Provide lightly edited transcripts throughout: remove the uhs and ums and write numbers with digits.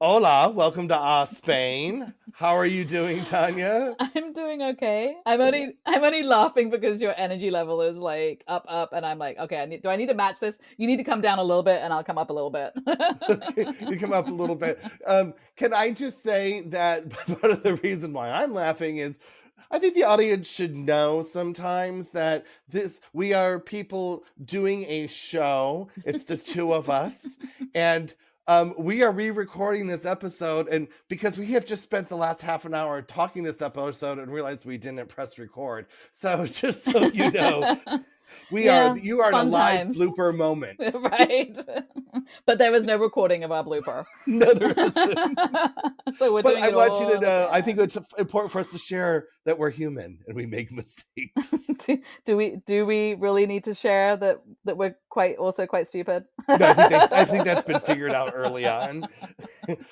Hola, welcome to Spain. How are you doing, Tanya? I'm doing okay. I'm only laughing because your energy level is like up, and I'm like, okay, do I need to match this? You need to come down a little bit, and I'll come up a little bit. You come up a little bit. Can I just say that part of the reason why I'm laughing is I think the audience should know sometimes that this we are people doing a show. It's the two of us, and we are re-recording this episode, and because we have just spent the last half an hour talking this episode and realized we didn't press record. So just so you know, Yeah, you are in a fun live times, blooper moment. right? But there was no recording of our blooper, No, there isn't. so we're But doing I it want you to all know, I think again. it's important for us to share that we're human and we make mistakes. Do we really need to share that we're quite stupid? No, I think that's been figured out early on.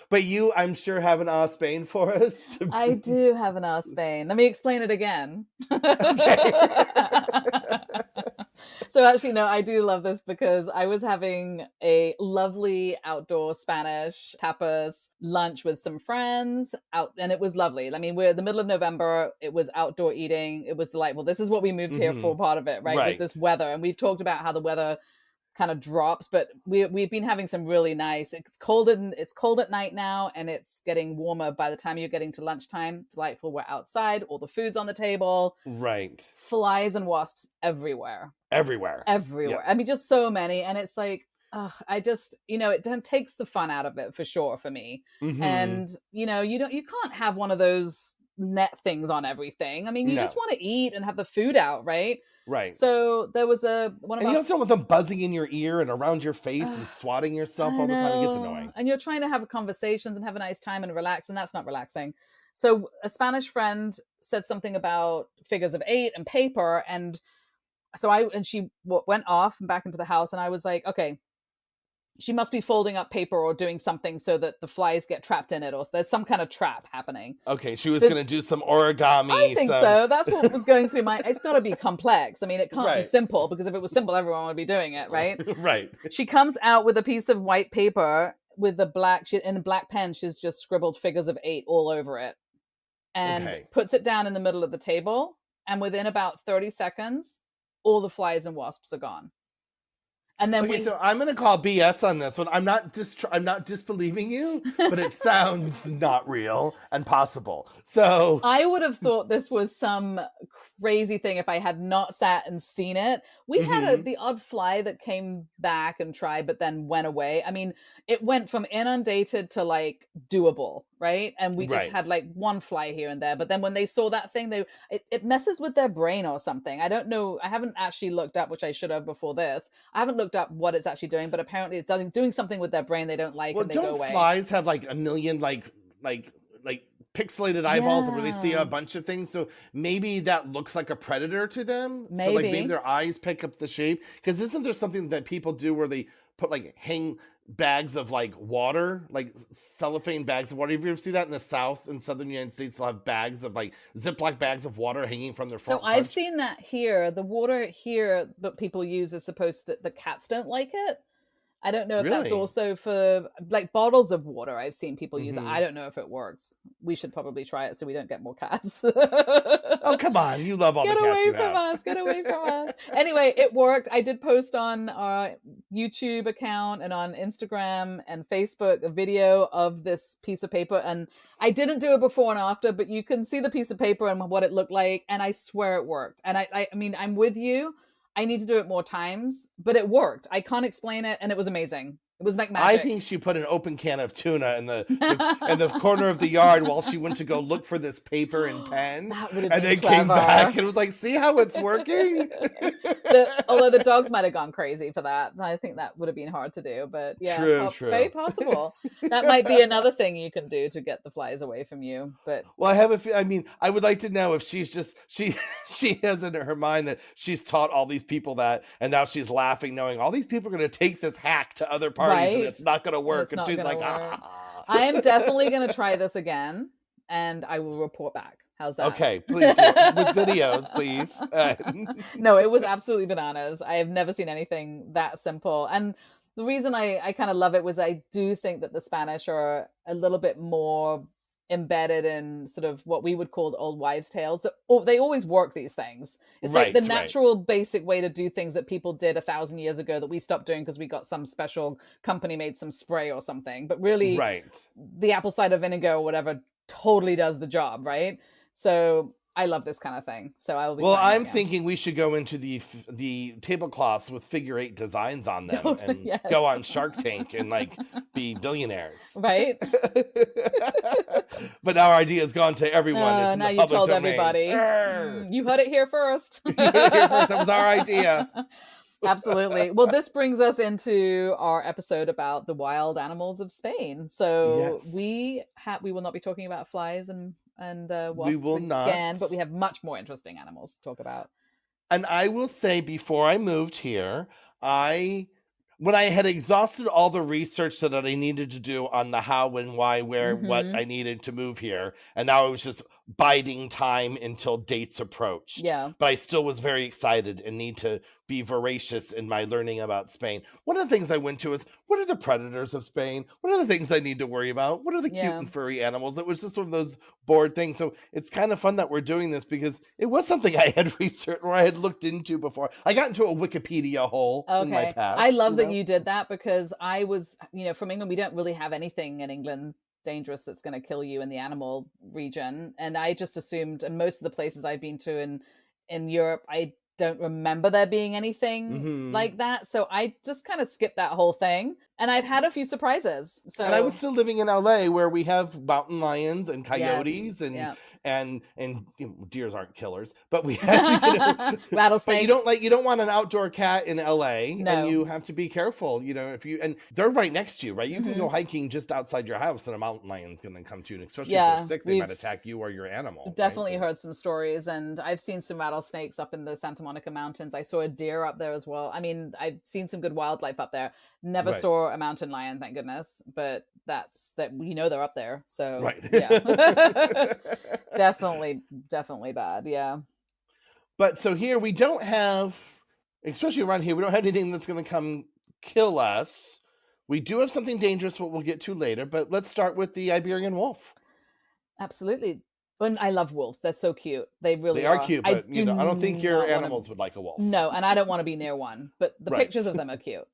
But you, I'm sure, have an Spain for us. I do have an R Spain. Let me explain it again. Okay. So actually, no, I do love this because I was having a lovely outdoor Spanish tapas lunch with some friends out, and it was lovely. I mean, we're in the middle of November. It was outdoor eating. It was delightful. This is what we moved here Hmm. for, part of it, right? Was Right. this weather, and we've talked about how the weather kind of drops, but we've been having some really nice. It's cold at night now, and it's getting warmer by the time you're getting to lunchtime. Delightful. We're outside. All the food's on the table. Right. Flies and wasps everywhere, Everywhere. everywhere. Yep. I mean, just so many, and it's like, ugh, I just, it takes the fun out of it for sure for me. Hmm. And you can't have one of those net things on everything. I mean, you just No. want to eat and have the food out, right? Right. So there was a one of And you us. also don't want them buzzing in your ear and around your face and swatting yourself I all the time. It gets know. annoying. And you're trying to have conversations and have a nice time and relax, and that's not relaxing. So a Spanish friend said something about figures of eight and paper, and she went off and back into the house, and I was like, okay, she must be folding up paper or doing something so that the flies get trapped in it, or there's some kind of trap happening. Okay, she was There's gonna do some I origami, think some so. That's what was going through my. It's got to be complex. I mean, it can't be right, simple, because if it was simple, everyone would be doing it, right? right. She comes out with a piece of white paper with a in a black pen. She's just scribbled figures of eight all over it and Okay. puts it down in the middle of the table. And within about 30 seconds, all the flies and wasps are gone. And then Okay, we so I'm gonna call BS on this one. I'm not disbelieving you, but it sounds not real and possible. So I would have thought this was some crazy thing if I had not sat and seen it. We had mhm, the odd fly that came back and tried, but then went away. I mean, it went from inundated to like doable, right? And we just right. had like one fly here and there. But then when they saw that thing, it messes with their brain or something. I don't know. I haven't actually looked up, which I should have before this. I haven't looked up what it's actually doing, but apparently it's doing something with their brain they don't like, Well, and they go don't away. flies have like a million like pixelated eyeballs where they see a Yeah, bunch of things? So maybe that looks like a predator to them. So like maybe maybe. their eyes pick up the shape. Because isn't there something that people do where they put like hang bags of like water, like cellophane bags of water? Have you ever see that in the South and Southern United States? They'll have bags of like Ziploc bags of water hanging from their So front I've porch. seen that here. The water here that people use is supposed to, the cats don't like it. I don't know if that's Really? also for like bottles of water. I've seen people use it. I Hmm. don't know if it works. We should probably try it so we don't get more cats. Oh, come on. You love all the Get cats away you from have. us. Get away from us. Anyway, it worked. I did post on our YouTube account and on Instagram and Facebook a video of this piece of paper. And I didn't do it before and after, but you can see the piece of paper and what it looked like. And I swear it worked. And I mean, I'm with you. I need to do it more times, but it worked. I can't explain it. And it was amazing. It was like I magic. think she put an open can of tuna in the corner of the yard while she went to go look for this paper and pen, That would have and been then came back clever. and was like, "See how it's working." Although the dogs might have gone crazy for that, I think that would have been hard to do. But yeah, True, very true. possible. That might be another thing you can do to get the flies away from you. But Well, I have I mean, I would like to know if she's just she has in her mind that she's taught all these people that, and now she's laughing, knowing all these people are going to take this hack to other parties, and right, it's not going to and work, it's and not she's gonna like, work. ah. I am definitely gonna try this again, and I will report back. How's that? Okay, please do it with videos, please. No, it was absolutely bananas. I have never seen anything that simple. And The reason I kind of love it was I do think that the Spanish are a little bit more embedded in sort of what we would call old wives' tales. That they always work these things. It's like the Right, right. natural, basic way to do things that people did 1,000 years ago that we stopped doing because we got some special company made some spray or something. But really, Right. the apple cider vinegar or whatever totally does the job, right? So I love this kind of thing. So I will be Well, trying that I'm again. thinking we should go into the tablecloths with figure 8 designs on them Totally, and yes. go on Shark Tank and like be billionaires. Right? But our idea has gone to everyone. It's in Now the you public told domain. everybody. You heard it here first. You heard it here first. That was our idea. Absolutely. Well, this brings us into our episode about the wild animals of Spain. So Yes. we will not be talking about flies and wasps We will again, not. but we have much more interesting animals to talk about. And I will say, before I moved here, when I had exhausted all the research that I needed to do on the how and why, where, what I needed to move here, and now it was just biding time until dates approached. Yeah. But I still was very excited and need to be voracious in my learning about Spain. One of the things I went to is, what are the predators of Spain? What are the things I need to worry about? What are the cute Yeah. and furry animals? It was just one of those bored things. So it's kind of fun that we're doing this because it was something I had researched or I had looked into before. I got into a Wikipedia hole in my past. I love that you did that because I was, from England. We don't really have anything in England dangerous that's going to kill you in the animal region. And I just assumed, and most of the places I've been to in Europe, I don't remember there being anything like that. So I just kind of skipped that whole thing. And I've had a few surprises. So, and I was still living in LA where we have mountain lions and coyotes Yes. and deers aren't killers, but we have rattlesnakes. But you don't want an outdoor cat in LA, No. and you have to be careful. And they're right next to you, right? You can go hiking just outside your house, and a mountain lion's going to come to you, and especially if they're sick, they might attack you or your animal. Definitely heard some stories, and I've seen some rattlesnakes up in the Santa Monica Mountains. I saw a deer up there as well. I mean, I've seen some good wildlife up there. Never saw a mountain lion, thank goodness, but they're up there. So yeah. definitely bad. Yeah. But so here we don't have, especially around here, we don't have anything that's going to come kill us. We do have something dangerous, what we'll get to later, but let's start with the Iberian wolf. Absolutely. And I love wolves. They're so cute. They really are cute, but I don't think your not animals would like a wolf. No, and I don't want to be near one, but the pictures of them are cute.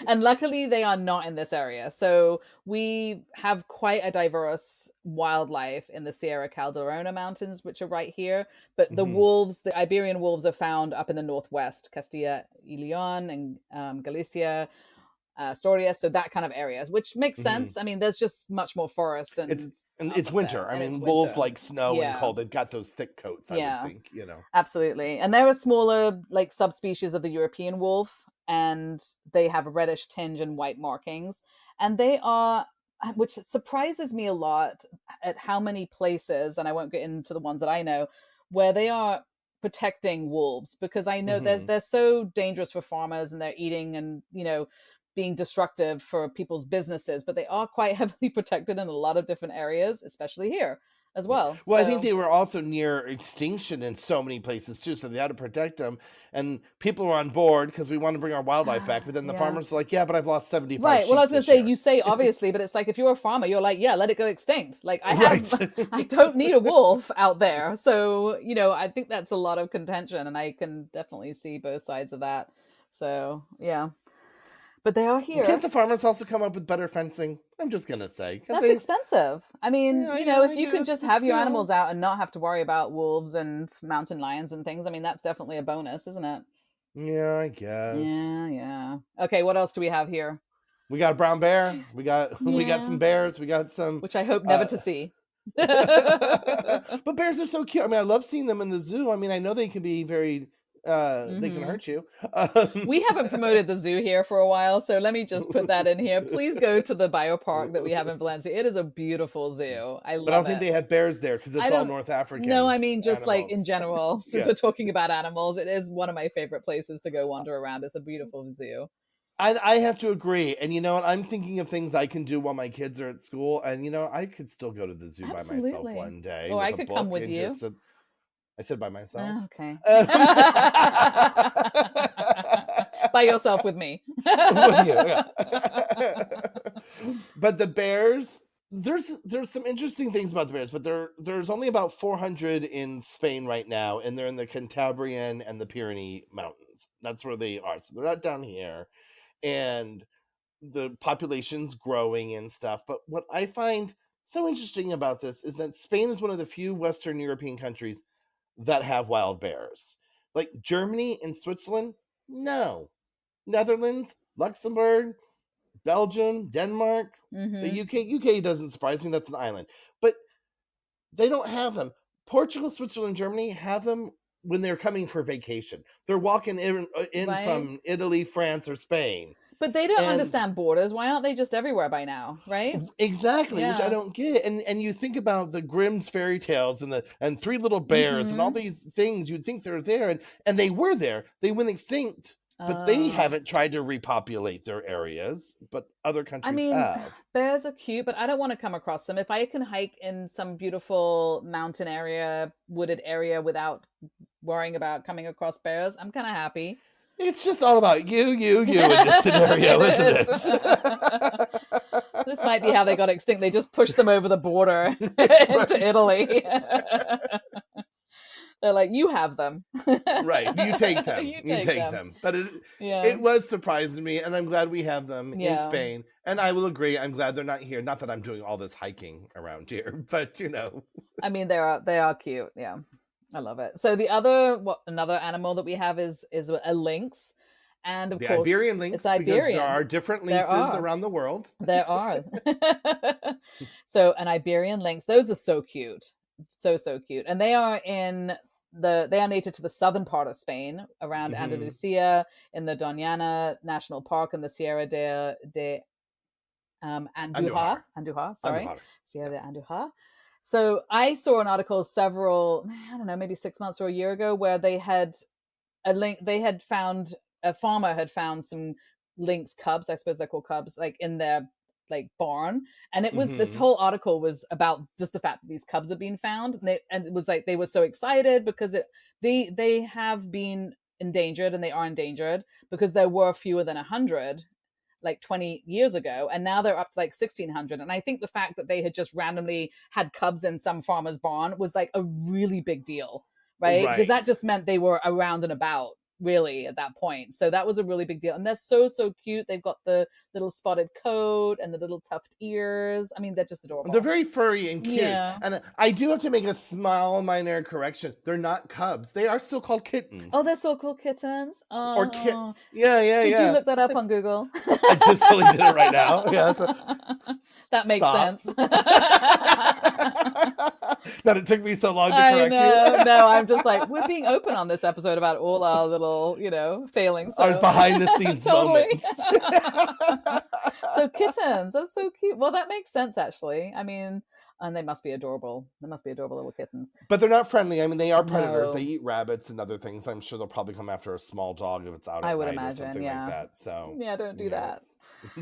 And luckily they are not in this area. So we have quite a diverse wildlife in the Sierra Calderona Mountains, which are right here. But the wolves, the Iberian wolves, are found up in the northwest, Castilla y Leon and Galicia, Asturias, so that kind of areas, which makes sense. I mean, there's just much more forest, and it's winter. I mean, wolves like snow and cold. They've got those thick coats. I would think, Absolutely. And they're a smaller, like, subspecies of the European wolf, and they have a reddish tinge and white markings, and they are, which surprises me a lot, at how many places, and I won't get into the ones that I know, where they are protecting wolves, because I know that they're so dangerous for farmers, and they're eating and being destructive for people's businesses, but they are quite heavily protected in a lot of different areas, especially here as well. Well, I think they were also near extinction in so many places too, so they had to protect them. And people were on board because we want to bring our wildlife back. But then the farmers are like, "Yeah, but I've lost 75." Right. Well, I was going to say, you say obviously, but it's like if you're a farmer, you're like, "Yeah, let it go extinct." Like I don't need a wolf out there. So I think that's a lot of contention, and I can definitely see both sides of that. So yeah. But they are here. Can't the farmers also come up with better fencing? I'm just going to say. That's expensive. I mean, if you can just have your animals out and not have to worry about wolves and mountain lions and things, I mean, that's definitely a bonus, isn't it? Yeah, I guess. Yeah. Okay, what else do we have here? We got a brown bear. We got some bears. We got some... Which I hope never to see. But bears are so cute. I mean, I love seeing them in the zoo. I mean, I know they can be very... they can hurt you. We haven't promoted the zoo here for a while, so let me just put that in here. Please go to the biopark that we have in Valencia. It is a beautiful zoo. I love it. But I don't think they have bears there because it's all North African. No, I mean just animals. Like in general, since we're talking about animals, it is one of my favorite places to go wander around. It's a beautiful zoo. I have to agree. And you know what? I'm thinking of things I can do while my kids are at school. And I could still go to the zoo by myself one day. Or I could come with you. I said by myself. Oh, okay. by yourself with me. With you, yeah. But the bears, there's some interesting things about the bears, but there's only about 400 in Spain right now, and they're in the Cantabrian and the Pyrenees Mountains. That's where they are. So they're not down here. And the population's growing and stuff. But what I find so interesting about this is that Spain is one of the few Western European countries that have wild bears. Like Germany and Switzerland, no. Netherlands, Luxembourg, Belgium, Denmark, the UK doesn't surprise me. That's an island. But they don't have them. Portugal, Switzerland, Germany have them when they're coming for vacation. They're walking in Right. from Italy, France, or Spain. But they don't And- understand borders. Why aren't they just everywhere by now, right? Exactly, which I Yeah. don't get. And you think about the Grimm's fairy tales and Three Little Bears and all these things, you'd think they're there, and they were there. They went extinct, but they haven't tried to repopulate their areas, but other countries have. Bears are cute, but I don't want to come across them. If I can hike in some beautiful mountain area, wooded area without worrying about coming across bears, I'm kind of happy. It's just all about you in this scenario, isn't it? This might be how they got extinct. They just pushed them over the border into Italy. They're like, you have them. Right, you take them. You take them. But it was surprising to me, and I'm glad we have them in Spain. And I will agree, I'm glad they're not here. Not that I'm doing all this hiking around here, but I mean, they are cute. Yeah. I love it. So another animal that we have is a lynx, and of the course Iberian lynx. It's Iberian. Because there are different lynxes around the world. There are. So an Iberian lynx. Those are so cute, so cute, and they are native to the southern part of Spain, around Andalusia, in the Doñana National Park in the Sierra de Andújar. Sierra de Andújar. So I saw an article maybe 6 months or a year ago, where they had a farmer had found some lynx cubs, I suppose they're called cubs, like in their barn. And it was, this whole article was about just the fact that these cubs had been found. And it was like, they were so excited because they have been endangered, and they are endangered because there were fewer than 100 like 20 years ago, and now they're up to like 1,600. And I think the fact that they had just randomly had cubs in some farmer's barn was like a really big deal, right? Because that just meant they were around and about, really, at that point. So that was a really big deal. And they're so cute. They've got the little spotted coat and the little tuft ears. I mean, they're just adorable. They're very furry and cute. Yeah. And I do have to make a small minor correction. They're not cubs. They are still called kittens. Oh, they're still called kittens? Oh. Or kits. Yeah. Did you look that up on Google? I just totally did it right now. Yeah, that makes sense. That it took me so long to correct you. No, I'm just like, we're being open on this episode about all our little, failings. So. Our behind the scenes moments. So kittens, that's so cute. Well, that makes sense, actually. I mean, and they must be adorable. They must be adorable little kittens. But they're not friendly. I mean, they are predators. No. They eat rabbits and other things. I'm sure they'll probably come after a small dog if it's out at I would night imagine, or something like that. So don't do that.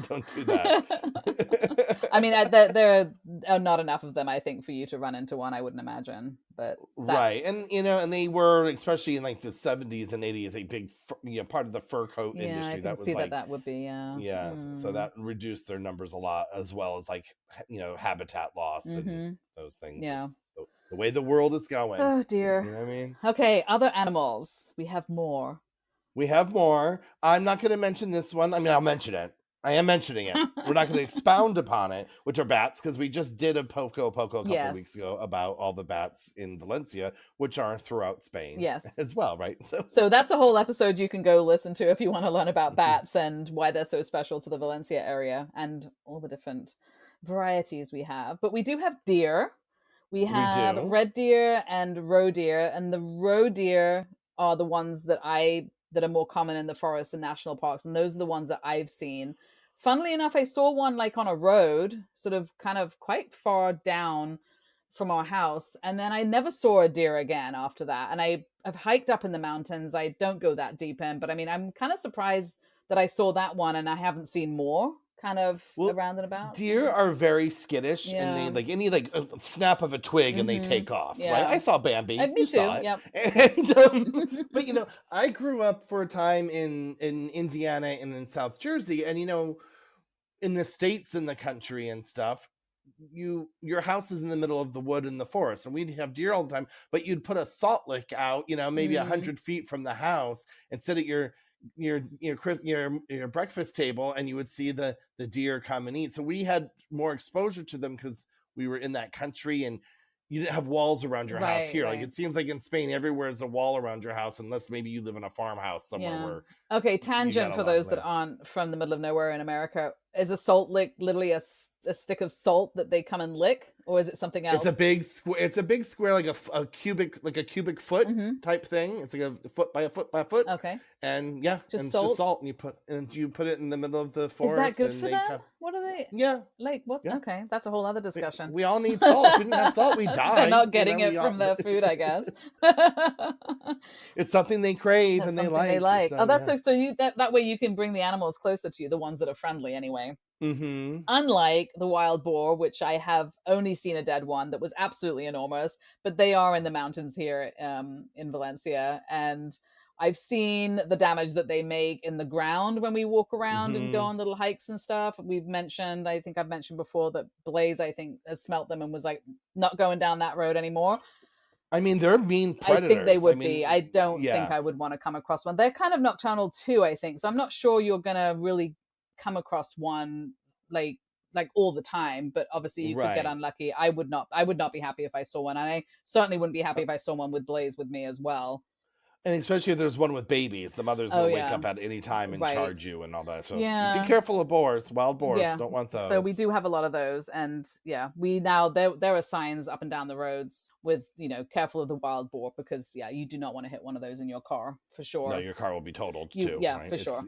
Don't do that. I mean, there are not enough of them, I think, for you to run into one. I wouldn't imagine, but right, and and they were, especially in like the 70s and 80s, a big part of the fur coat industry. I that was see like that would be so that reduced their numbers a lot, as well as like habitat loss and those things. Yeah, the way the world is going. Oh dear. You know what I mean? Okay, other animals. We have more. I'm not going to mention this one. I mean, I'll mention it. I am mentioning it. We're not going to expound upon it, which are bats, because we just did a Poco a couple of weeks ago about all the bats in Valencia, which are throughout Spain as well, right? So that's a whole episode you can go listen to if you want to learn about bats and why they're so special to the Valencia area and all the different varieties we have. But we do have deer. We have red deer and roe deer, and the roe deer are the ones that are more common in the forests and national parks, and those are the ones that I've seen. Funnily enough, I saw one like on a road, sort of kind of quite far down from our house, and then I never saw a deer again after that. And I've hiked up in the mountains. I don't go that deep in, but I mean, I'm kind of surprised that I saw that one and I haven't seen more kind of Well, around and about? deer are very skittish, and they Yeah. like any like snap of a twig and they Mm-hmm. take off, right? I Yeah. saw Bambi, Me you saw too. it, Yep. and but I grew up for a time in Indiana and in South Jersey, and in the states in the country and stuff, your house is in the middle of the wood and the forest, and we'd have deer all the time, but you'd put a salt lick out, maybe a Mm, 100 feet from the house, and sit at your breakfast table, and you would see the deer come and eat. So we had more exposure to them because we were in that country, and you didn't have walls around your house right. here. Like Right. it seems like in Spain, everywhere is a wall around your house, unless maybe you live in a farmhouse somewhere Yeah. where Okay, you got tangent a for lot of those that land. aren't from the middle of nowhere in America. Is a salt lick literally a stick of salt that they come and lick, or is it something It's a else? big square. It's a big square, like a cubic foot Mm-hmm. type thing. It's like a foot by a foot by a foot, Okay. and yeah, Just and it's just salt. salt, and you put it in the middle of the Is that forest, good and for they them? come. What are they Yeah, like? What? yeah. Okay, that's a whole other We, discussion. we all need salt. If we didn't have salt, we'd They're die. not getting We it all. from their food, I guess. It's something they crave That's and they something they like. like. Oh, So that's yeah. so you that way you can bring the animals closer to you, the ones that are friendly anyway. Mm-hmm. Unlike the wild boar, which I have only seen a dead one that was absolutely enormous, but they are in the mountains here in Valencia, and I've seen the damage that they make in the ground when we walk around and go Mm-hmm. on little hikes and stuff. I think I've mentioned before that Blaze, I think, has smelt them and was like, not going down that road anymore. I mean, they're mean I think they predators. I would be. mean, I don't think yeah. I would want to come across one. They're kind of nocturnal too, I think. So I'm not sure you're gonna really come across one like all the time, but obviously you could get Right. unlucky. I would not be happy if I saw one. And I certainly wouldn't be Uh, happy if I saw one with Blaze with me as well. And especially if there's one with babies, the mother's Oh going to wake yeah. up at any time and Right. charge you and all that. So be Yeah. careful of boars, wild boars. Yeah. Don't want So we those. do have a lot of those, and yeah, we now there are signs up and down the roads with careful of the wild boar, because yeah, you do not want to hit one of those in your car for No, sure. your car will be totaled You too, Yeah, right? for It's sure.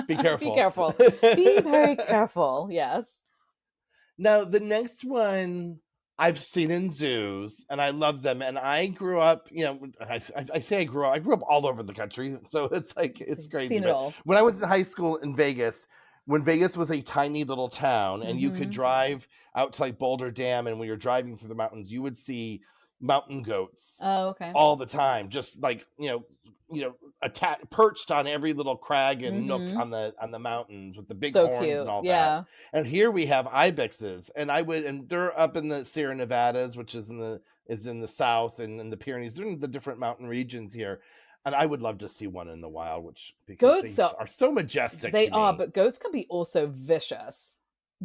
be Be careful. careful. Be very careful. Yes. Now, the next one I've seen in zoos, and I love them. And I grew up, I say I grew up all over the country, so it's like So it's you've crazy. seen it But all. when I was in high school in Vegas, when Vegas was a tiny little town, and you could Mm-hmm. drive out to like Boulder Dam, and when you're driving through the mountains, you would see mountain goats Oh, okay. all the time, just like perched on every little crag and nook Mm-hmm. on the mountains with the big So horns and cute. all that. Yeah. And here we have ibexes, and they're up in the Sierra Nevadas, which is in the south, and in the Pyrenees. They're in the different mountain regions here, and I would love to see one in the wild, because they Goats are are so majestic They to are, me. but goats can be also vicious.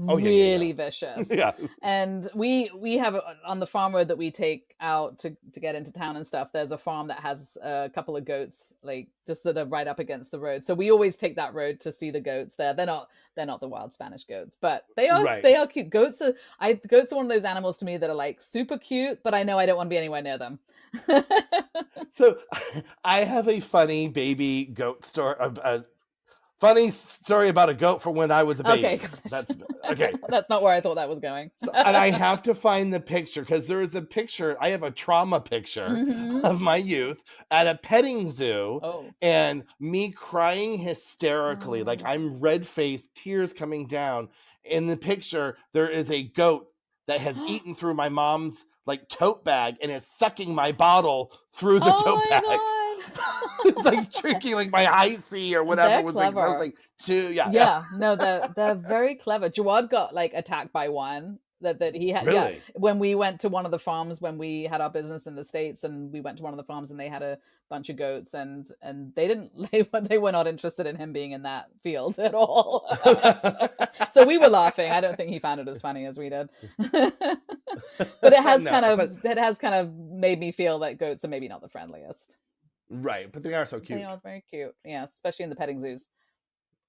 Oh yeah, yeah, Really vicious. yeah, And we have on the farm road that we take out to get into town and stuff, there's a farm that has a couple of goats, like just that are right up against the road. So we always take that road to see the goats there. They're not the wild Spanish goats, but they are they right. are cute. Goats are one of those animals to me that are like super cute, but I know I don't want to be anywhere near them. So I have a funny baby goat story. Funny story about a goat from when I was a Okay. baby. That's okay. That's not where I thought that was going. So, and I have to find the picture, because there is a picture. I have a trauma picture Hmm. of my youth at a petting zoo, Oh. and me crying hysterically, like Oh. I'm red faced, tears coming down. In the picture, there is a goat that has eaten through my mom's like tote bag and is sucking my bottle through the Oh tote my bag. god. It's like drinking like my high C or whatever. They're Was like, I was clever. like, two, yeah, yeah. Yeah, no, they're very clever. Jawad got like attacked by one that he had. Yeah, Really? when we went to one of the farms when we had our business in the States, and we went to one of the farms and they had a bunch of goats, and they didn't they were not interested in him being in that field at all. So we were laughing. I don't think he found it as funny as we did. But No, but it has kind of made me feel that goats are maybe not the friendliest. right, but they are so They cute. are very cute. Yeah, especially in the petting zoos.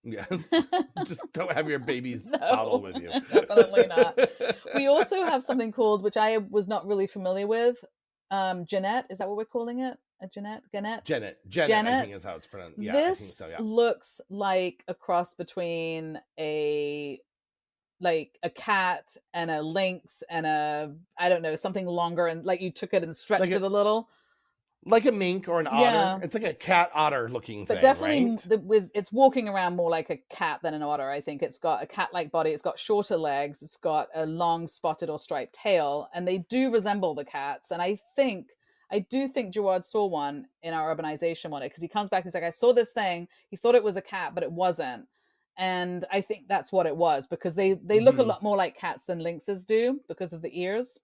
Yes. Just don't have your baby's bottle No, with you. definitely not. We also have something called, which I was not really familiar with, Jeanette. Is that what we're calling it? A Jeanette? Gannett? Janet, I think Janet. is how it's pronounced. Yeah, I think This so. Yeah. looks like a cross between a cat and a lynx and I don't know, something longer, and like you took it and stretched Like it a a little. Like a mink or an otter. Yeah. It's like a cat otter looking But thing, definitely right? it's walking around more like a cat than an otter. I think it's got a cat-like body. It's got shorter legs. It's got a long spotted or striped tail, and they do resemble the cats. And I do think Gerard saw one in our urbanization one because he comes back and he's like, I saw this thing. He thought it was a cat, but it wasn't. And I think that's what it was because they look a Mhm. lot more like cats than lynxes do because of the ears.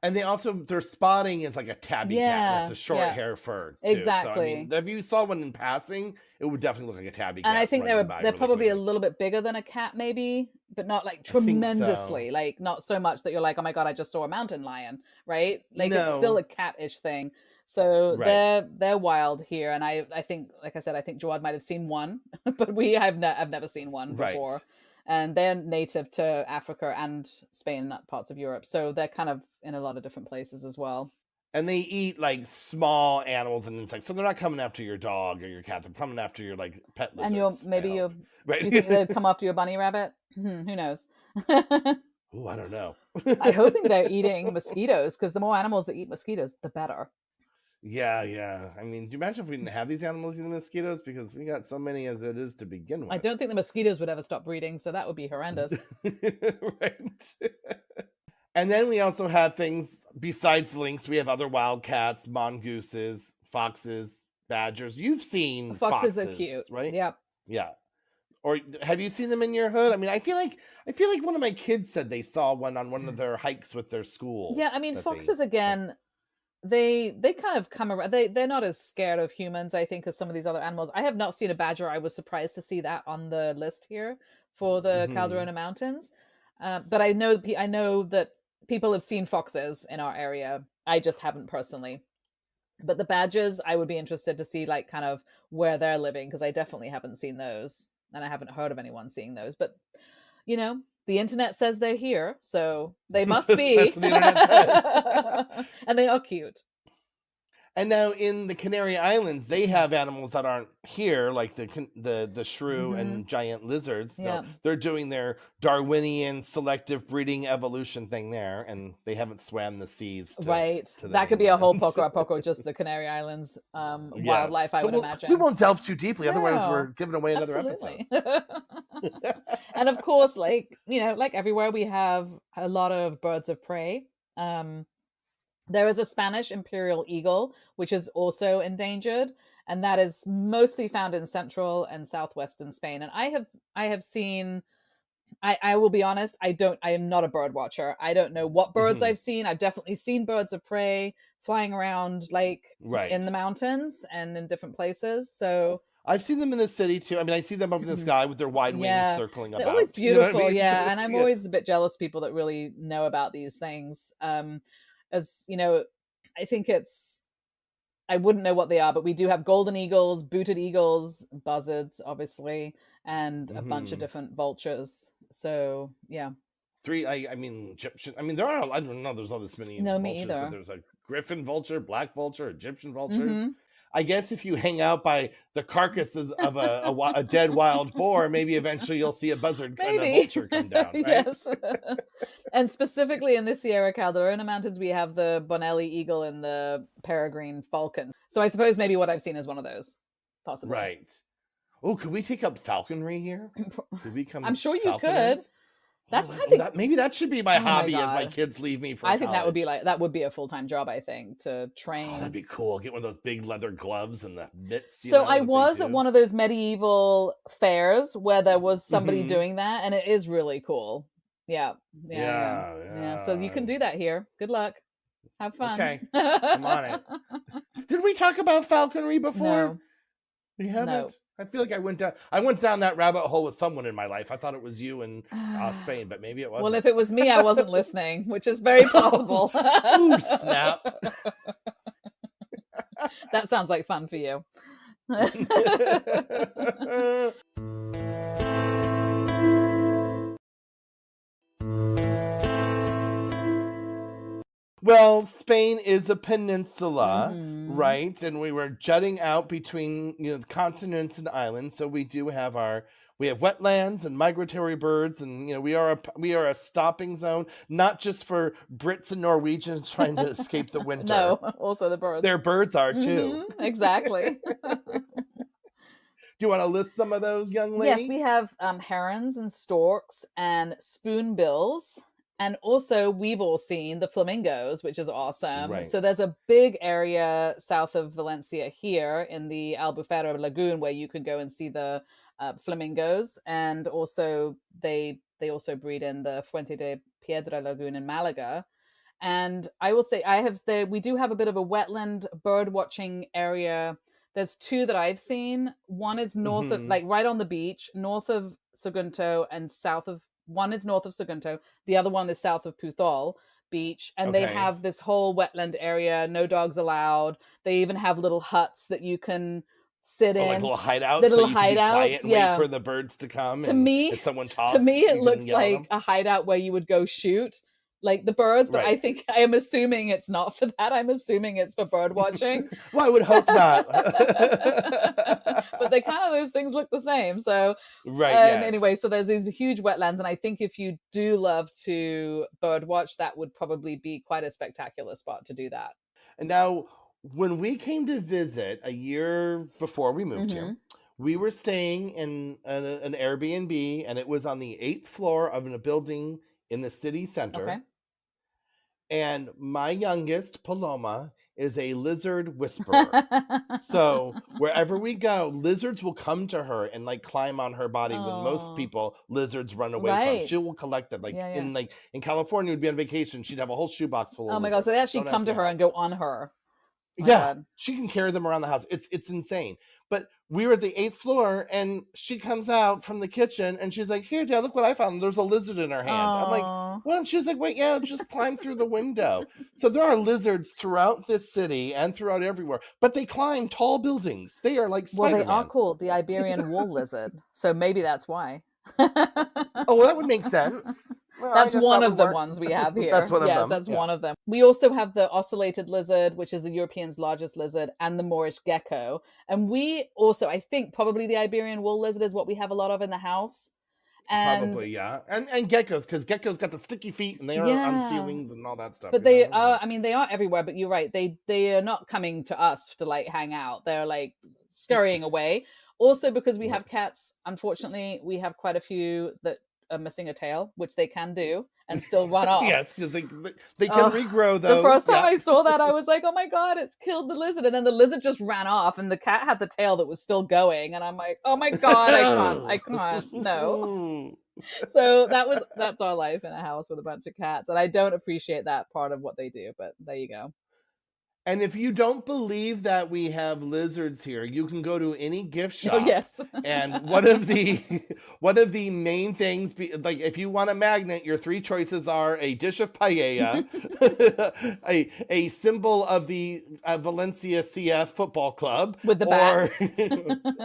And their spotting is like a tabby cat, where it's Yeah, a short yeah, hair fur too. So I mean, exactly. if you saw one in passing, it would definitely look like a tabby And I cat think running by they're really probably a quickly. little bit bigger than a cat, maybe, but not like I think so. tremendously, like not so much that you're like, oh my god, I just saw a mountain lion, right? Like it's still No, a cat-ish thing. So right. they're wild here, and I think, like I said, I think Jawad might have seen one, but I've never seen one Right. before, and they're native to Africa and Spain and parts of Europe, so they're kind of in a lot of different places as well. And they eat like small animals and insects. So they're not coming after your dog or your cat. They're coming after your like pet And you're lizards, I maybe hope. you Right. do you think they'd come after your bunny rabbit? Who knows? Oh, I don't know. I'm hoping they're eating mosquitoes because the more animals that eat mosquitoes, the better. Yeah, yeah. I mean, do you imagine if we didn't have these animals eating mosquitoes? Because we got so many as it is to begin I with. don't think the mosquitoes would ever stop breeding, so that would be horrendous. Right. And then we also have things besides lynx. We have other wildcats, mongooses, foxes, badgers. You've seen Foxes are foxes, cute. right? Yep. Yeah. Or have you seen them in your hood? I mean, I feel like one of my kids said they saw one on one of their hikes with their school Yeah, I mean that they foxes again, they kind of come around. They're not as scared of humans, I think, as some of these other animals. I have not seen a badger. I was surprised to see that on the list here for the Mhm. Calderona Mountains. But I know that people have seen foxes in our area. I just haven't personally. But the badgers, I would be interested to see like kind of where they're living because I definitely haven't seen those, and I haven't heard of anyone seeing those. But you know, the internet says they're here, so they must That's be, what the internet says. and they are cute. And now in the Canary Islands, they have animals that aren't here, like the shrew Hmm. and giant lizards. So Yeah, they're doing their Darwinian selective breeding evolution thing there, and they haven't swam the seas to right. to the That could be a whole mainland. poco just the Canary Islands Yes. wildlife, I So would we imagine. won't delve too deeply, otherwise we're No, giving away another episode. absolutely. And of course, like like everywhere, we have a lot of birds of prey. Um, There is a Spanish imperial eagle, which is also endangered, and that is mostly found in central and southwestern Spain. And I have seen. I will be honest. I am not a bird watcher. I don't know what birds Mhm. I've seen. I've definitely seen birds of prey flying around like in Right. the mountains and in different places. So I've seen them in the city too. I mean, I see them up in the sky with their wide wings yeah, circling they're always about. You know what I beautiful. mean? Yeah, and I'm Yeah. always a bit jealous of people that really know about these things. As you know, I think it's I wouldn't know what they are, but we do have golden eagles, booted eagles, buzzards, obviously, and a bunch of Mhm. different vultures. So yeah, Three, I mean, Egyptian. I mean, there are. I don't know. There's all this many no, me vultures, but either. there's a griffin vulture, black vulture, Egyptian vultures. Mm-hmm. I guess if you hang out by the carcasses of a dead wild boar, maybe eventually you'll see a buzzard and a Maybe, vulture come down, right? yes. And specifically in the Sierra Calderona Mountains, we have the Bonelli eagle and the peregrine falcon. So I suppose maybe what I've seen is one of those, possibly. Right. Oh, could we take up falconry here? Could we I'm become sure you could. falconers? Oh, That's I think. maybe that should be my Oh my hobby as my god. kids leave me for I think college. that would be a full-time job, I think, to Oh, that'd train. be cool. Get one of those big leather gloves and the mitts, So I that they was at do. one of those medieval fairs where there was somebody Hmm. doing that, and it is really cool. Yeah, yeah, yeah, Yeah, yeah. So you can yeah. do that here. Good luck. Have fun. Okay, I'm on it. Did we talk about falconry before? No, We no. haven't. I feel like I went down that rabbit hole with someone in my life. I thought it was you in Spain, but maybe it Well, if wasn't. it was me, I wasn't listening, which is very possible. Ooh, snap. That sounds like fun for you. Well, Spain is a peninsula, Hmm. right? And we were jutting out between the continents and islands, so we do have our we have wetlands and migratory birds, and we are a stopping zone, not just for Brits and Norwegians trying to escape the winter. No, also the birds. Their birds are too. Exactly. Do you want to list some of those, young lady? Yes, we have herons and storks and spoonbills. And also, we've all seen the flamingos, which is awesome. Right. So there's a big area south of Valencia here in the Albufera Lagoon where you can go and see the flamingos. And also, they also breed in the Fuente de Piedra Lagoon in Malaga. And I will say, we do have a bit of a wetland bird watching area. There's two that I've seen. One is north of, like right on the beach, north of Sagunto, and one is north of Sagunto. The other one is south of Puthol Beach. And they have this whole wetland area, no dogs allowed. They even have little huts that you can sit in. Like little hideouts. Little so you can be quiet and yeah. wait for the birds to come. To me, if someone talks, it looks like a hideout where you would go shoot like the birds, but I think I am assuming it's not for that. I'm assuming it's for bird watching. Well, I would hope not. But they those things look the same. So anyway, so there's these huge wetlands, and I think if you do love to bird watch, that would probably be quite a spectacular spot to do that. And now, when we came to visit a year before we moved here, we were staying in an Airbnb, and it was on the 8th floor of a building in the city center. Okay. And my youngest, Paloma, is a lizard whisperer. So wherever we go, lizards will come to her and like climb on her body. When most people, lizards run away from. She will collect them. In California, we'd be on vacation. She'd have a whole shoebox full of lizards. God! So they actually come to her and go on her. She can carry them around the house. It's insane. But we were at the 8th floor, and she comes out from the kitchen, and she's like, "Here, Dad, look what I found." There's a lizard in her hand. I'm like, "Well," and she's like, "Wait, yeah, just climb through the window." So there are lizards throughout this city and throughout everywhere, but they climb tall buildings. They are like Spider-Man. Well, they are called the Iberian wool lizard, so maybe that's why. Oh, well, that would make sense. Well, that's one of the ones we have here. That's one of them. Yes, that's one of them. We also have the ocellated lizard, which is the European's largest lizard, and the Moorish gecko. And we also, I think, probably the Iberian wool lizard is what we have a lot of in the house. And probably, yeah. And geckos, because geckos got the sticky feet, and they are on ceilings and all that stuff. But they are, they are everywhere, but you're right. They are not coming to us to like hang out. They're like scurrying away. Also, because we have cats, unfortunately, we have quite a few that are missing a tail, which they can do and still run off. Yes, because they can regrow those. The first time I saw that, I was like, "Oh my God, it's killed the lizard!" And then the lizard just ran off, and the cat had the tail that was still going. And I'm like, "Oh my God, I can't, no." So that's our life in a house with a bunch of cats, and I don't appreciate that part of what they do. But there you go. And if you don't believe that we have lizards here, you can go to any gift shop. Oh, yes. And one of the main things, like if you want a magnet, your three choices are a dish of paella, a symbol of the Valencia CF football club with the bat,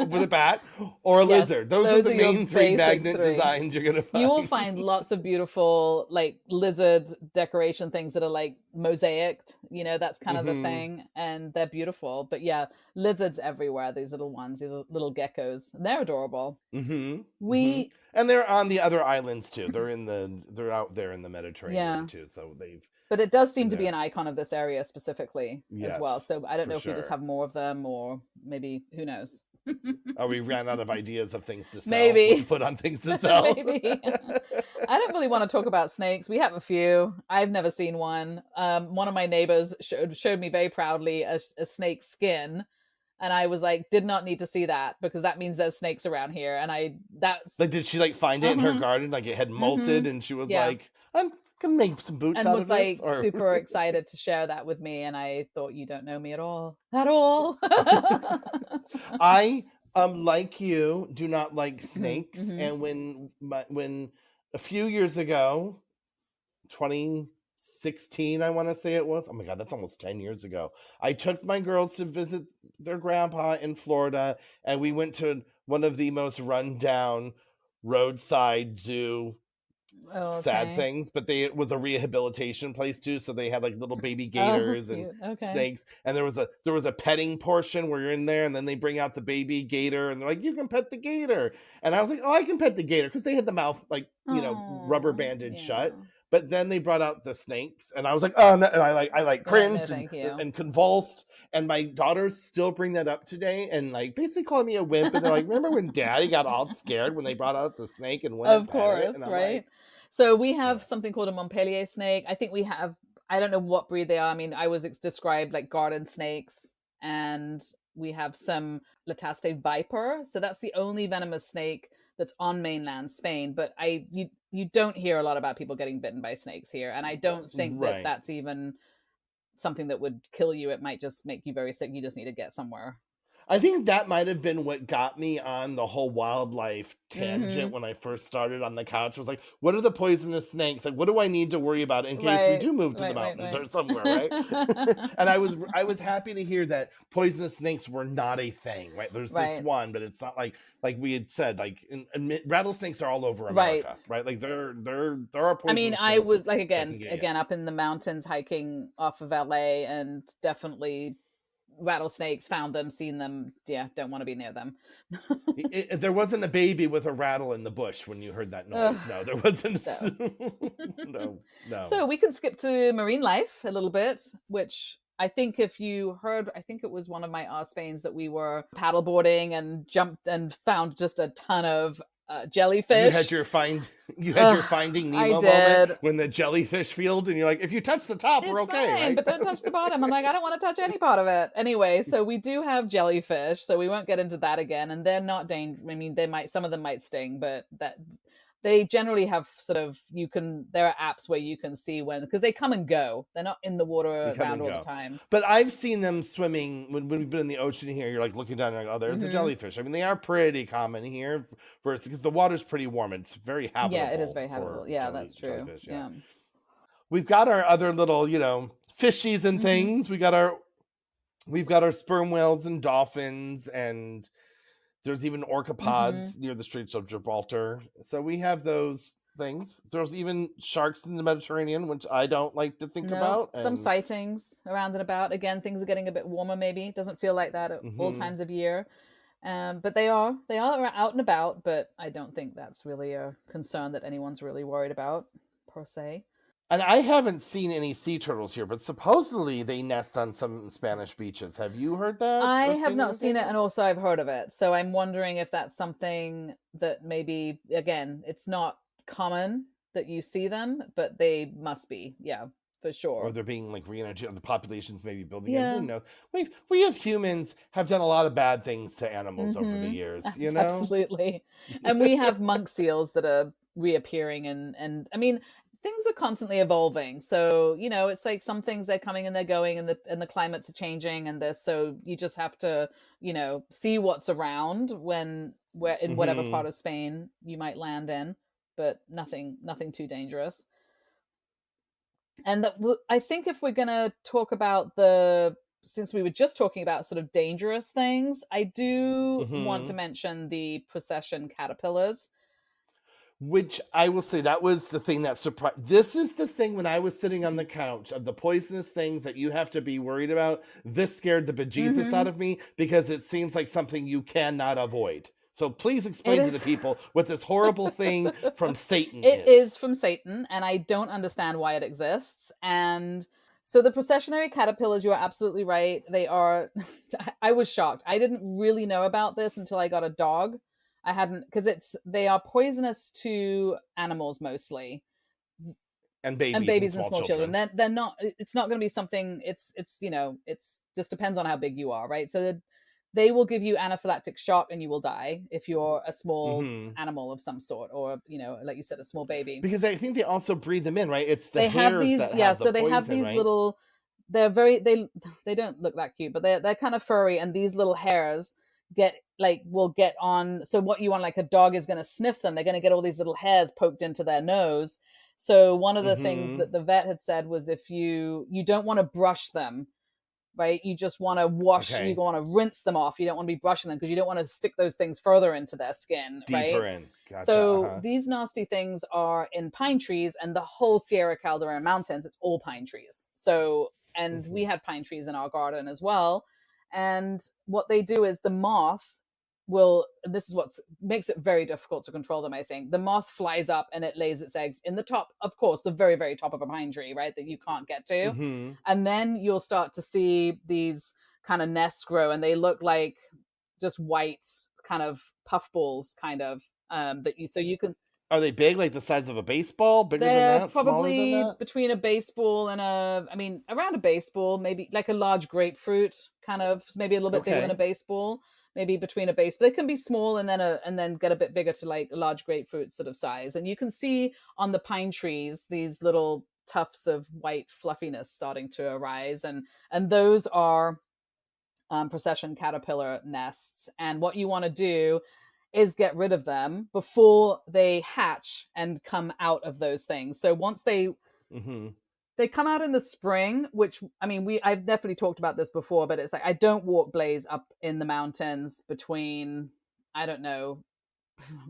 with a bat, or a lizard. Those are the main three magnet designs you're gonna find. You will find lots of beautiful like lizard decoration things that are like mosaicked. That's kind of the thing, and they're beautiful. But yeah, lizards everywhere. These little ones, these little geckos, they're adorable. And they're on the other islands too. They're out there in the Mediterranean too. So but it does seem to be an icon of this area specifically as well. So I don't know if we just have more of them, or maybe who knows. We ran out of ideas of things to sell. Maybe put on things to sell. Maybe. I don't really want to talk about snakes. We have a few. I've never seen one. One of my neighbors showed me very proudly a snake skin, and I was like, did not need to see that, because that means there's snakes around here. And that's like, did she like find it in her garden, like it had molted, and she was like, I'm gonna make some boots and out was of like this, or... super excited to share that with me. And I thought, you don't know me at all. I like you, do not like snakes. And when a few years ago, 2016, I want to say it was. Oh my God, that's almost 10 years ago. I took my girls to visit their grandpa in Florida, and we went to one of the most rundown roadside zoo Oh, sad okay. things, but it was a rehabilitation place too, so they had like little baby Oh, gators and cute. Okay. snakes, and there was a petting portion where you're in there, and then they bring out the baby gator, and they're like, you can pet the gator, and I was like, oh, I can pet the gator because they had the mouth like, rubber Oh, banded shut. yeah. But then they brought out the snakes, and I was like, oh no, and I like You're like, no, cringed thank you. and convulsed. And my daughters still bring that up today, and like basically calling me a wimp. And they're like, remember when Daddy got all scared when they brought out the snake and went and Of petted it? And course, I'm right? like, So we have yeah, something called a Montpellier snake. I think we have, I don't know what breed they are. I mean, I was described like garden snakes, and we have some Lataste viper. So that's the only venomous snake that's on mainland Spain. But you don't hear a lot about people getting bitten by snakes here, and I don't think that right. that's even something that would kill you. It might just make you very sick. You just need to get somewhere. I think that might have been what got me on the whole wildlife tangent Mm-hmm. when I first started on the couch. Was like, what are the poisonous snakes? Like, what do I need to worry about in case we Right, do move to the right, right, mountains right. or somewhere, right? And I was happy to hear that poisonous snakes were not a thing, right? There's this Right, one, but it's not like we had said, like rattlesnakes are all over right. America, right? Like there are I mean, poisonous I snakes was like that can get you. again up in the mountains hiking off of LA, and definitely rattlesnakes, found them, seen them. Yeah, don't want to be near them. There wasn't a baby with a rattle in the bush when you heard that Ugh, noise. No, there wasn't. so No, no. so we can skip to marine life a little bit, which I think if you heard, I think it was one of my Spains that we were paddleboarding and jumped and found just a ton of You had jellyfish. your you had your Ugh, Finding I Nemo moment did. when the jellyfish field, and you're like, if you touch the top, we're It's okay, fine, right? but don't touch the bottom. I'm like, I don't want to touch any part of it. Anyway, so we do have jellyfish, so we won't get into that again. And they're not dangerous. I mean, they might, some of them might sting, but that they generally have sort of, there are apps where you can see when, because they come and go. They're not in the They water come around and all the go. time. But I've seen them swimming when we've been in the ocean here. You're like looking down, and you're like, oh, there's a Hmm. jellyfish. I mean, they are pretty common here, where it's because the water's pretty warm. It's very Yeah, it is habitable very for habitable. Yeah, that's true. jellyfish. Yeah, Yeah. we've got our other little, fishies and Hmm. things. We've got our sperm whales and dolphins, and there's even Hmm. orcapods near the Straits of Gibraltar. So we have those things. There's even sharks in the Mediterranean, which I don't like to think Nope. about. Some And sightings around and about. Again, things are getting a bit warmer. Maybe doesn't feel like that at all mhm. times of year. But they are out and about. But I don't think that's really a concern that anyone's really worried about per se. And I haven't seen any sea turtles here, but supposedly they nest on some Spanish beaches. Have you heard that I or have seen not seen it, anything? and also I've heard of it. So I'm wondering if that's something that maybe, again, it's not common that you see them, but they must be. Yeah, for Or sure. they're being like re-energized, the population's maybe building in. Who Yeah. knows? We as humans have done a lot of bad things to animals over the Mm-hmm. years, you know? Absolutely. And we have monk seals that are reappearing, and I mean, things are constantly evolving. So, it's like some things they're coming and they're going, and the climates are changing, and this, so you just have to, see what's around where in whatever Hmm. part of Spain you might land in, but nothing too dangerous. And I think if we're going to talk about since we were just talking about sort of dangerous things, I do want to Hmm. mention the procession caterpillars. Which I will say that was the thing that surprised. This is the thing when I was sitting on the couch of the poisonous things that you have to be worried about. This scared the bejesus out Hmm. of me because it seems like something you cannot avoid. So please It explain to the is. people what this horrible thing from Satan It is. is from Satan, and I don't understand why it exists. And so the processionary caterpillars, you are absolutely right. They are. I was shocked. I didn't really know about this until I got a dog. I hadn't, because they are poisonous to animals mostly, And and babies and babies and small small children. children. They're not. It's not going to be something. It's just depends on how big you are, right? So they will give you anaphylactic shock, and you will die if you're a small Hmm. animal of some sort, or like you said, a small baby. Because I think they also breathe them in, right? It's the They have hairs these, that yeah. have the So they have poison, these right? little. They're very they don't look that cute, but they're kind of furry, and these little hairs will get on. So what you want, like a dog is going to sniff them. They're going to get all these little hairs poked into their nose. So one of the things Hmm. that the vet had said was if you don't want to brush them, right? You just want to wash, you Okay. want to rinse them off. You don't want to be brushing them because you don't want to stick those things further into their skin, Deeper right? in. Gotcha. So Uh-huh. these nasty things are in pine trees, and the whole Sierra Calderon Mountains, it's all pine trees. So, and we Mhm. had pine trees in our garden as well. And what they do is the moth will, this is what makes it very difficult to control them, I think. The moth flies up and it lays its eggs in the top, of course, the very, very top of a pine tree, right? That you can't get to. Mhm. And then you'll start to see these kind of nests grow, and they look like just white kind of puffballs, kind of that you, so you can, Are they big, like the size of a baseball? Bigger than they're that? Smaller than probably that? between a baseball and a, I mean, around a baseball, maybe like a large grapefruit, kind of, maybe a little bit bigger than a Okay. baseball, maybe between a base. They can be small and then and then get a bit bigger to like a large grapefruit sort of size. And you can see on the pine trees these little tufts of white fluffiness starting to arise, and those are procession caterpillar nests. And what you want to do is get rid of them before they hatch and come out of those things. So once Mhm. they come out in the spring, which, I mean, I've definitely talked about this before, but it's like I don't walk Blaze up in the mountains between, I don't know,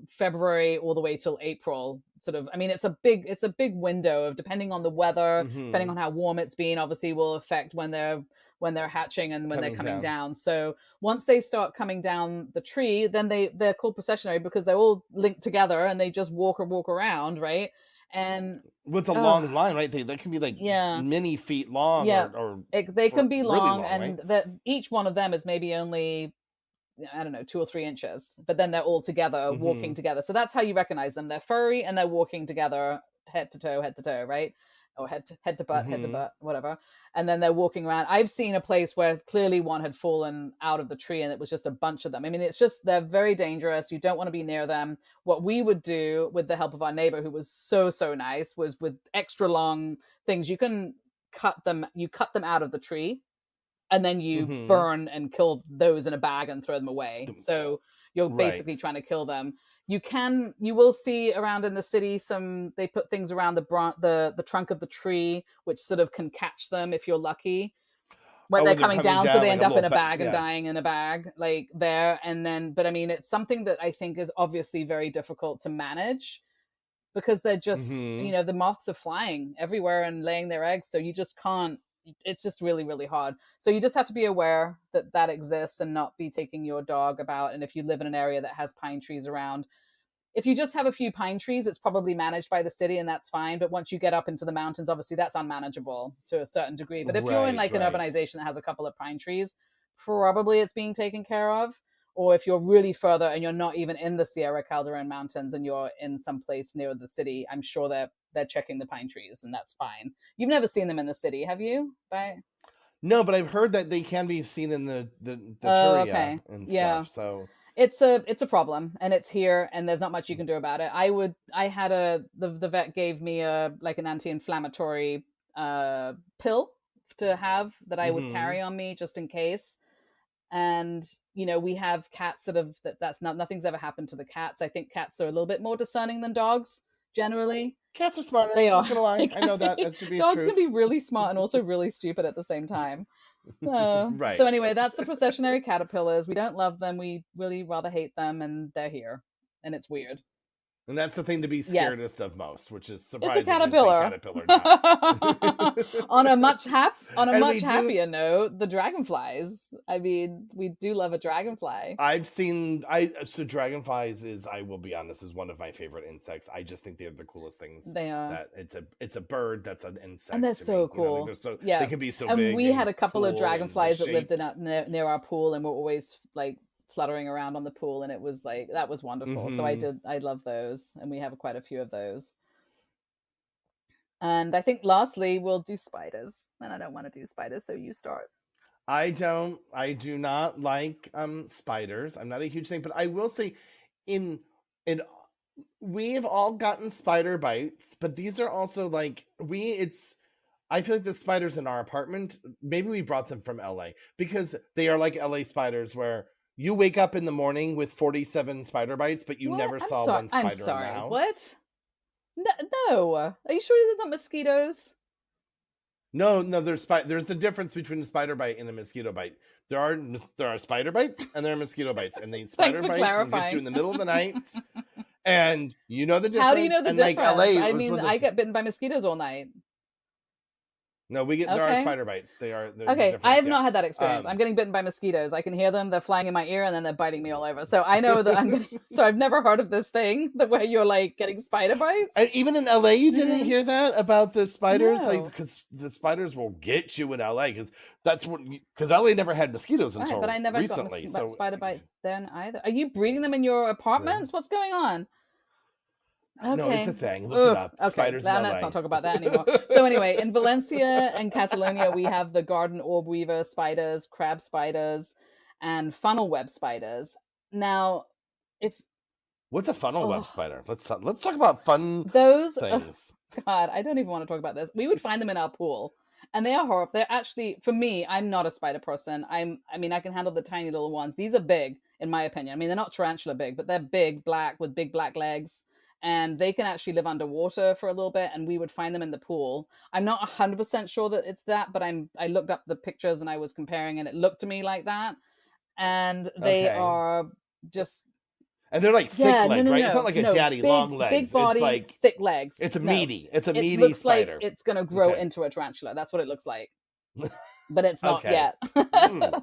February all the way till April. Sort of, I mean, it's a big window of, depending on the weather, depending Mhm. on how warm it's been, obviously will affect when they're hatching and when they're Coming coming down. down. So once they start coming down the tree, then they're called processionary because they're all linked together and they just walk around, right? And With a oh long line, right? That can be like yeah, many feet long yeah, or they for can be really long, long, right? and that each one of them is maybe only, I don't know, 2 or 3 inches, but then they're all together, walking Mhm. together. So that's how you recognize them. They're furry and they're walking together, head to toe, right? Or head to Mhm. butt, whatever. And then they're walking around. I've seen a place where clearly one had fallen out of the tree and it was just a bunch of them. I mean, it's just, they're very dangerous. You don't want to be near them. What we would do with the help of our neighbor, who was so, so nice, was with extra long things. You cut them out of the tree, and then you Mhm. burn and kill those in a bag and throw them away. So you're basically Right. trying to kill them. You will see around in the city some, they put things around the trunk of the tree, which sort of can catch them if you're lucky when Oh, they're when they're coming coming down, so down they like end a up little in a bit, bag and yeah. dying in a bag like there. And then, but I mean, it's something that I think is obviously very difficult to manage because they're just, Mhm. the moths are flying everywhere and laying their eggs, so you just can't, it's just really, really hard. So you just have to be aware that that exists and not be taking your dog about. And if you live in an area that has pine trees around, if you just have a few pine trees, it's probably managed by the city and that's fine. But once you get up into the mountains, obviously that's unmanageable to a certain degree. But if you're in Right, like an right. urbanization that has a couple of pine trees, probably it's being taken care of. Or if you're really further and you're not even in the Sierra Calderon Mountains and you're in some place near the city, I'm sure they're checking the pine trees and that's fine. You've never seen them in the city, have you? By No, but I've heard that they can be seen in the Oh, Turia okay. and Yeah. stuff. So, It's a problem and it's here and there's not much you can do about it. I had the vet gave me a like an anti-inflammatory pill to have that I would mhm. carry on me just in case. And we have cats that's not, nothing's ever happened to the cats. I think cats are a little bit more discerning than dogs generally. Cats are smarter. They are. Not gonna They lie, I can know that be, as to be dogs can truth. be really smart and also really stupid at the same time. So Right. anyway, that's the processionary caterpillars. We don't love them. We really rather hate them, and they're here, and it's weird. And that's the thing to be Yes, scaredest of most, which is it's a surprising. It's a caterpillar. caterpillar, not. On a And much we do. happier note, the dragonflies. I mean, we do love a dragonfly. I've seen. I so dragonflies is. I will be honest, is one of my favorite insects. I just think they're the coolest things. They are. That it's a bird that's an And they're insect to so me. Like cool. they're so they Yeah. can be so And big we had and a couple of cool and the dragonflies that lived shapes. near our pool and were always like fluttering around on the pool, and it was like that was wonderful. So Hmm. I love those, and we have quite a few of those. And I think lastly we'll do spiders. And I don't want to do spiders, so you start. I don't. I do not like spiders. I'm not a huge thing, but I will say, in in we've all gotten spider bites, but these are also like we. It's I feel like the spiders in our apartment. Maybe we brought them from LA because they are like LA spiders, where you wake up in the morning with 47 spider bites, but you What? never I'm saw sorry. one I'm spider in the sorry. house. What? No, no. Are you sure they're not mosquitoes? No, no, there's a difference between a spider bite and a mosquito bite. There are spider bites and there are mosquito bites, and the Thanks spider for bites can get you clarifying. in the middle of the night, and you know the How do you difference. know the And like difference? LA I was mean, one of I the get bitten by mosquitoes all night. no, there are Okay. spider bites. There's a Okay, I difference. have Yeah. not had that experience. I'm Um, getting bitten by mosquitoes. I can hear them. They're flying in my ear and then they're biting me all over. So I know that I'm getting. So I've never heard of this thing that where you're like getting spider bites. and even in LA, you didn't Mm-mm. hear that about the spiders, like No. because the spiders will get you in LA because that's what because LA never had mosquitoes All right, but I until never got recently. So spider bite then either. Are you breeding them in your apartments? What's going on? no, it's Okay. a thing. Look it Ugh. up. Okay. Spiders in Let's LA. not talk about that anymore. So anyway, in Valencia and Catalonia, we have the garden orb weaver spiders, crab spiders, and funnel web spiders. Now, if What's a funnel web oh spider? Let's talk about fun those things. God, I don't even want to talk about this. We would find them in our pool, and they are horrible. They're actually, for me, I'm not a spider person. I mean, I can handle the tiny little ones. These are big, in my opinion. I mean, they're not tarantula big, but they're big, black with big black legs, and they can actually live underwater for a little bit. And we would find them in the pool. I'm not 100% sure that it's that, but I looked up the pictures and I was comparing, and it looked to me like that. And they Okay. are just And they're like thick yeah, no, legged, no, right? It's not no, like a no. daddy long Big legs. It's body, like thick legs. it's a No, meaty. It's a it meaty looks like spider. it's gonna grow Okay. into a tarantula. That's what it looks like, but it's not Okay. yet. Ooh.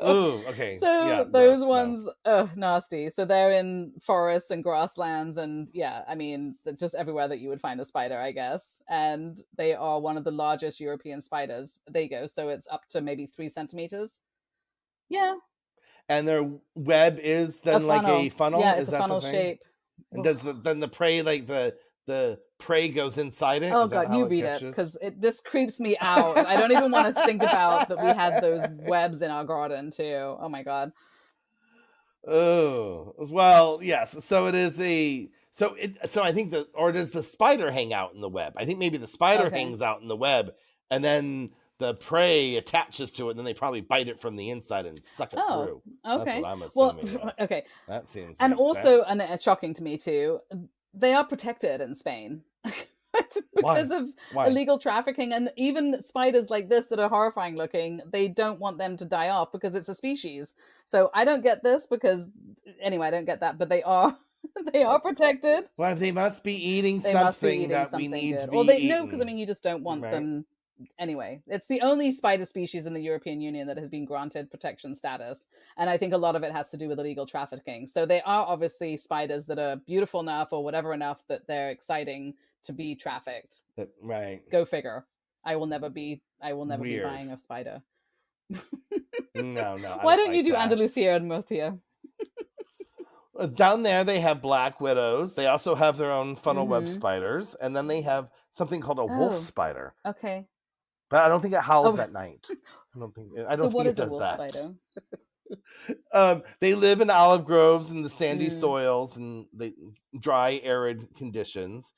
Ooh. Okay. Yeah. So those Gross. No. ones, nasty. So they're in forests and grasslands, and yeah, I mean, just everywhere that you would find a spider, I guess. And they are one of the largest European spiders. There you go. So it's up to maybe 3 centimeters. Yeah, And their web is a then like a funnel. Yeah, funnel. it's Is a that the funnel thing? shape. And does then the prey like the prey goes inside it? Oh Is that god, how you it read it catches? because it this creeps me out. I don't even want to think about that we had those webs in our garden too. Oh my god. Oh well, yes. So it is a so I think or does the spider hang out in the web? I think maybe the spider Okay. hangs out in the web, and then the prey attaches to it, and then they probably bite it from the inside and suck it Oh, through. That's okay. what I'm Well, assuming. okay. That seems to And make also, sense. and it's shocking to me too, they are protected in Spain. It's Why? because of Why? illegal trafficking, and even spiders like this that are horrifying looking, they don't want them to die off because it's a species. So I don't get this because anyway, I don't get that, but they are they are protected. Well, they must be eating They must be something eating that we something need to good. be Well, they no, because I eaten, mean, you just don't want right? them anyway. It's the only spider species in the European Union that has been granted protection status, and I think a lot of it has to do with illegal trafficking. So they are obviously spiders that are beautiful enough or whatever enough that they're exciting to be trafficked. Right. Go figure. I will never be. I will never be Weird. buying a spider. No, no, I Why don't don't you like do that. Andalusia and Murcia? Down there, they have black widows. They also have their own funnel web Mm-hmm. spiders, and then they have something called a wolf Oh, spider. okay. But I don't think it howls Oh, at night. I so don't what think it is a does wolf that. spider? They live in olive groves and the sandy Mm, soils and the dry, arid conditions.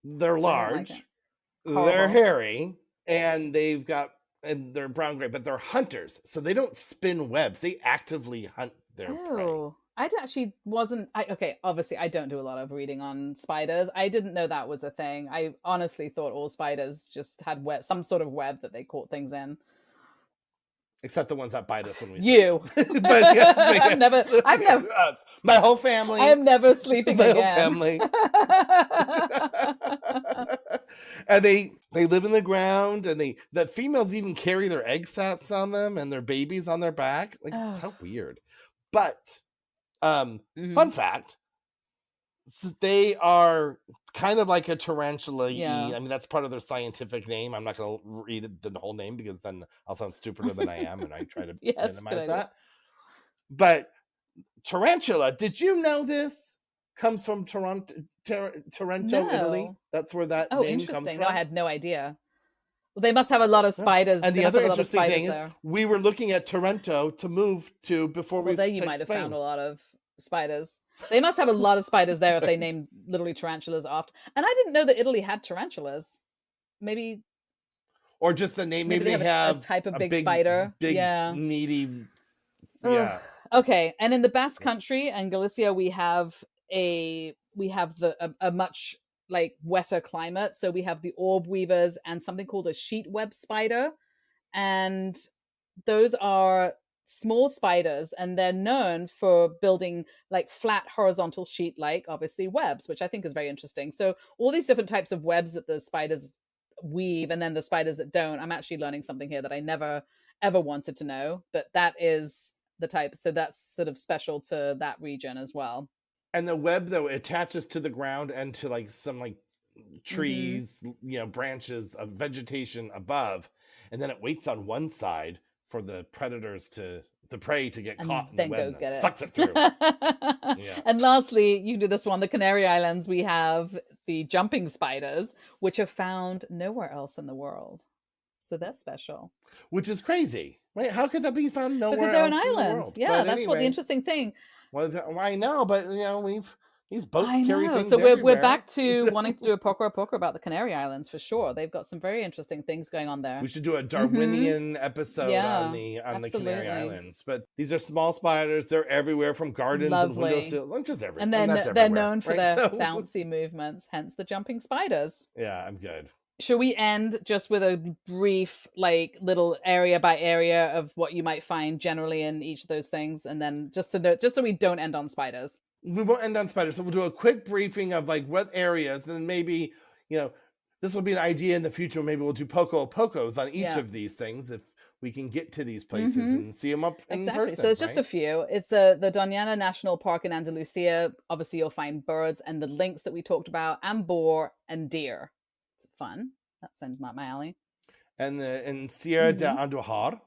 They're I don't like it. large, they're Horrible. hairy, and they're brown gray, but they're hunters, so they don't spin webs. They actively hunt their prey. Oh, I actually wasn't. Okay, obviously, I don't do a lot of reading on spiders. I didn't know that was a thing. I honestly thought all spiders just had some sort of web that they caught things in. Except the ones that bite us when we sleep. You, But yes, I've never, yes, my whole I family, am never sleeping my whole again. family. And they live in the ground, and the females even carry their egg sacs on them and their babies on their back. Like, Oh, how weird. But hmm fun fact, they are kind of like a tarantula. yeah. I mean, that's part of their scientific name. I'm not going to read the whole name because then I'll sound stupider than I am, and I try to Yes, good minimize idea. that. But tarantula, did you know this comes from Taranto, Italy? No. That's where that Oh, name comes interesting. No, I from. had no idea. Well, they must have a lot of Yeah. spiders. And They the must other have a lot of interesting thing spiders is there. we were looking at Taranto to move to before Well, we there you picked might have found Spain. a lot of spiders. They must have a lot of spiders there if they Right. named literally tarantulas after. And I didn't know that Italy had tarantulas. Maybe Or just the name. maybe Maybe they they have a have type of a big big, spider. big, Yeah. meaty. Ugh. Yeah. Okay. And in the Basque Country and Galicia, we have a much like wetter climate. So we have the orb weavers and something called a sheet web spider. And those are small spiders, and they're known for building like flat horizontal sheet like obviously webs, which I think is very interesting. So all these different types of webs that the spiders weave, and then the spiders that don't. I'm actually learning something here that I never ever wanted to know, but that is the type. So that's sort of special to that region as well. And the web though attaches to the ground and to like some like trees, branches of vegetation above, and then it waits on one side for the prey to get caught in the web and sucks it through. Yeah. And lastly, you do this one, the Canary Islands, we have the jumping spiders, which are found nowhere else in the world. So that's special. Which is crazy. Wait, how could that be found nowhere else? Because they're an island. Yeah, that's what the interesting thing. Well, I know, but these boats carry things so everywhere. We're back to wanting to do a poker about the Canary Islands for sure. They've got some very interesting things going on there. We should do a Darwinian episode on the Canary Islands. But these are small spiders. They're everywhere, from gardens and windowsills, just everywhere. And then they're known for their bouncy movements, hence the jumping spiders. Yeah, I'm good. Should we end just with a brief, like, little area by area of what you might find generally in each of those things, and then just so we don't end on spiders? We won't end on spiders, so we'll do a quick briefing of like what areas, and then maybe this will be an idea in the future. Maybe we'll do pocos on each of these things if we can get to these places and see them up in person. So it's just a few. It's the Doñana National Park in Andalusia. Obviously, you'll find birds and the lynx that we talked about, and boar and deer. Fun. That sounds not my alley. And in Sierra de Andújar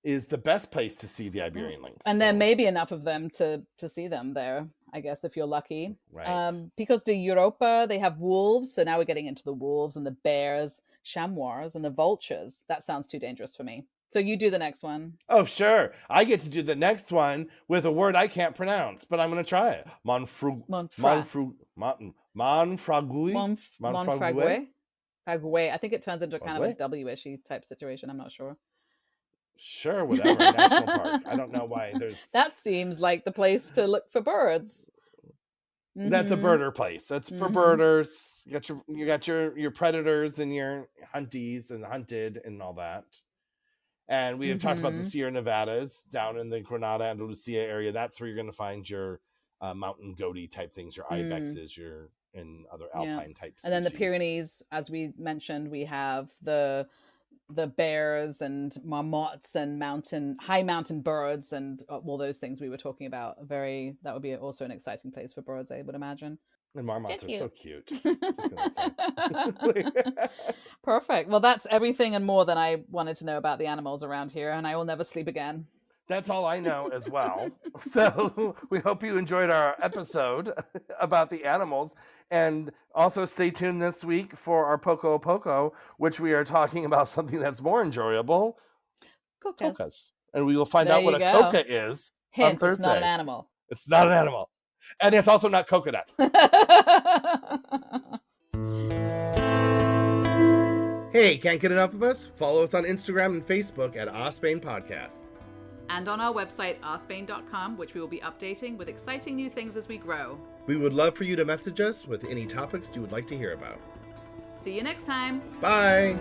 is the best place to see the Iberian lynx. And there may be enough of them to see them there, I guess, if you're lucky. Right. Picos de Europa, they have wolves. So now we're getting into the wolves and the bears, chamois, and the vultures. That sounds too dangerous for me. So you do the next one. Oh, sure. I get to do the next one with a word I can't pronounce, but I'm going to try it. Monfragüe. I think it turns into kind of a W-ishy type situation. I'm not sure. Sure, whatever. National park. I don't know why there's. That seems like the place to look for birds. That's a birder place. That's for birders. You got your predators and your hunties and hunted and all that. And we have talked about the Sierra Nevadas down in the Granada, Andalusia area. That's where you're going to find your mountain goaty type things, your ibexes, and other alpine type species. And then the Pyrenees, as we mentioned, we have the bears and marmots and high mountain birds and all those things we were talking about. That would be also an exciting place for birds, I would imagine. And marmots are so cute. Just gonna say. Perfect. Well, that's everything and more than I wanted to know about the animals around here, and I will never sleep again. That's all I know as well. So we hope you enjoyed our episode about the animals. And also stay tuned this week for our Poco a Poco, which we are talking about something that's more enjoyable. Cocas. And we will find out what a coca is on Thursday. It's not an animal. It's not an animal. And it's also not coconut. Hey, can't get enough of us? Follow us on Instagram and Facebook at Ospain Podcast. And on our website, ourspain.com, which we will be updating with exciting new things as we grow. We would love for you to message us with any topics you would like to hear about. See you next time. Bye.